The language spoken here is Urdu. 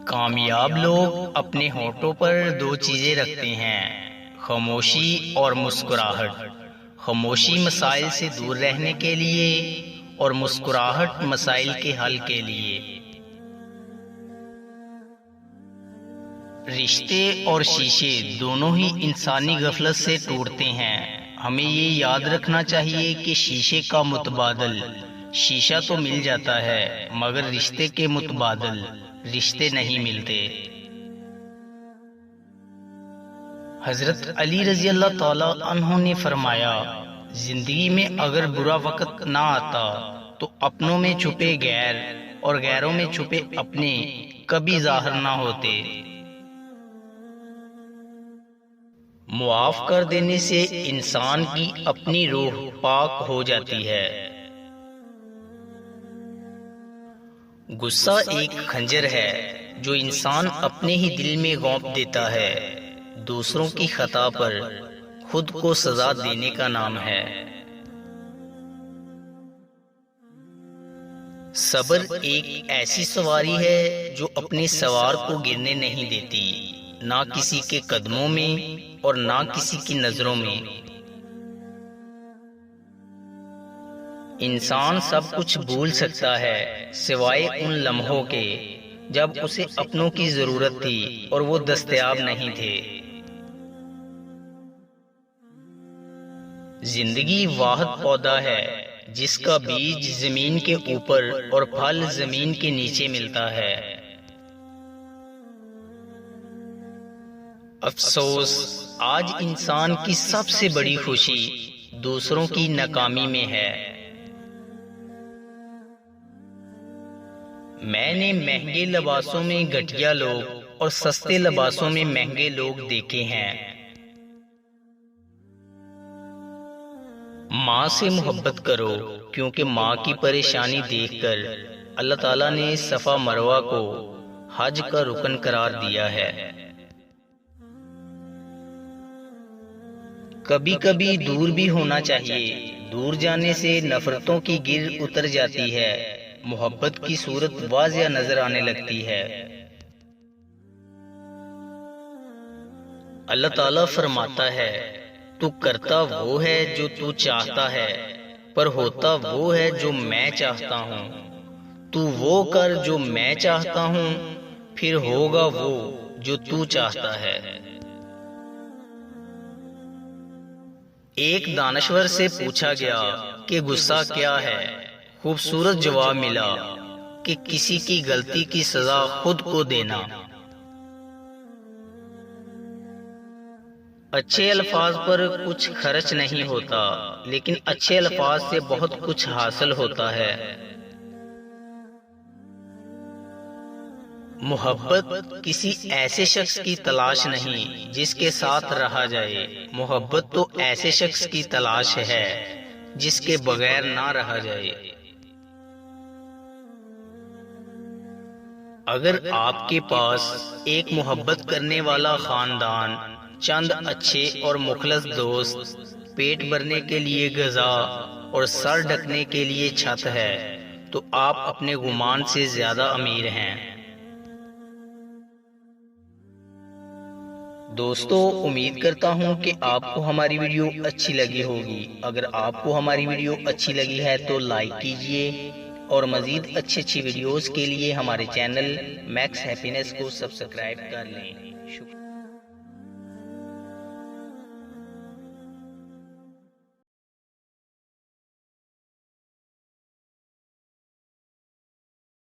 کامیاب لوگ اپنے ہونٹوں پر دو چیزیں رکھتے ہیں، خاموشی اور مسکراہٹ۔ خاموشی مسائل سے دور رہنے کے لیے اور مسکراہٹ مسائل کے حل کے لیے۔ رشتے اور شیشے دونوں ہی انسانی غفلت سے ٹوٹتے ہیں۔ ہمیں یہ یاد رکھنا چاہیے کہ شیشے کا متبادل شیشہ تو مل جاتا ہے، مگر رشتے کے متبادل رشتے نہیں ملتے۔ حضرت علی رضی اللہ تعالی عنہ نے فرمایا، زندگی میں اگر برا وقت نہ آتا تو اپنوں میں چھپے غیر اور غیروں میں چھپے اپنے کبھی ظاہر نہ ہوتے۔ معاف کر دینے سے انسان کی اپنی روح پاک ہو جاتی ہے۔ غصہ ایک خنجر ہے جو انسان اپنے ہی دل میں گھونپ دیتا ہے، دوسروں کی خطا پر خود کو سزا دینے کا نام ہے۔ صبر ایک ایسی سواری ہے جو اپنے سوار کو گرنے نہیں دیتی، نہ کسی کے قدموں میں اور نہ کسی کی نظروں میں۔ انسان سب کچھ بھول سکتا ہے سوائے ان لمحوں کے جب اسے اپنوں کی ضرورت تھی اور وہ دستیاب نہیں تھے۔ زندگی واحد پودا ہے جس کا بیج زمین کے اوپر اور پھل زمین کے نیچے ملتا ہے۔ افسوس، آج انسان کی سب سے بڑی خوشی دوسروں کی ناکامی میں ہے۔ میں نے مہنگے لباسوں میں گھٹیا لوگ اور سستے لباسوں میں مہنگے لوگ دیکھے ہیں۔ ماں سے محبت کرو، کیونکہ ماں کی پریشانی دیکھ کر اللہ تعالیٰ نے صفا مروہ کو حج کا رکن قرار دیا ہے۔ کبھی کبھی دور بھی ہونا چاہیے، دور جانے سے نفرتوں کی گر اتر جاتی ہے، محبت کی صورت واضح نظر آنے لگتی ہے۔ اللہ تعالیٰ فرماتا ہے، تو کرتا وہ ہے جو تو چاہتا ہے، پر ہوتا وہ ہے جو میں چاہتا ہوں۔ تو وہ کر جو میں چاہتا ہوں، پھر ہوگا وہ جو تو چاہتا ہے۔ ایک دانشور سے پوچھا گیا کہ غصہ کیا ہے؟ خوبصورت جواب ملا کہ کسی کی غلطی کی سزا خود کو دینا۔ اچھے الفاظ پر کچھ خرچ نہیں ہوتا، لیکن اچھے الفاظ سے بہت کچھ حاصل ہوتا ہے۔ محبت کسی ایسے شخص کی تلاش نہیں جس کے ساتھ رہا جائے، محبت تو ایسے شخص کی تلاش ہے جس کے بغیر نہ رہا جائے۔ اگر آپ کے پاس ایک محبت کرنے والا خاندان، چند اچھے اور مخلص دوست، پیٹ بھرنے کے لیے غذا اور سر ڈھکنے کے لیے چھت ہے، تو آپ اپنے گمان سے زیادہ امیر ہیں۔ دوستو، امید کرتا ہوں کہ آپ کو ہماری ویڈیو اچھی لگی ہوگی۔ اگر آپ کو ہماری ویڈیو اچھی لگی ہے تو لائک کیجئے اور مزید اچھی ویڈیوز کے لیے ہمارے چینل میکس ہیپینس کو سبسکرائب کر لیں۔ شکریہ۔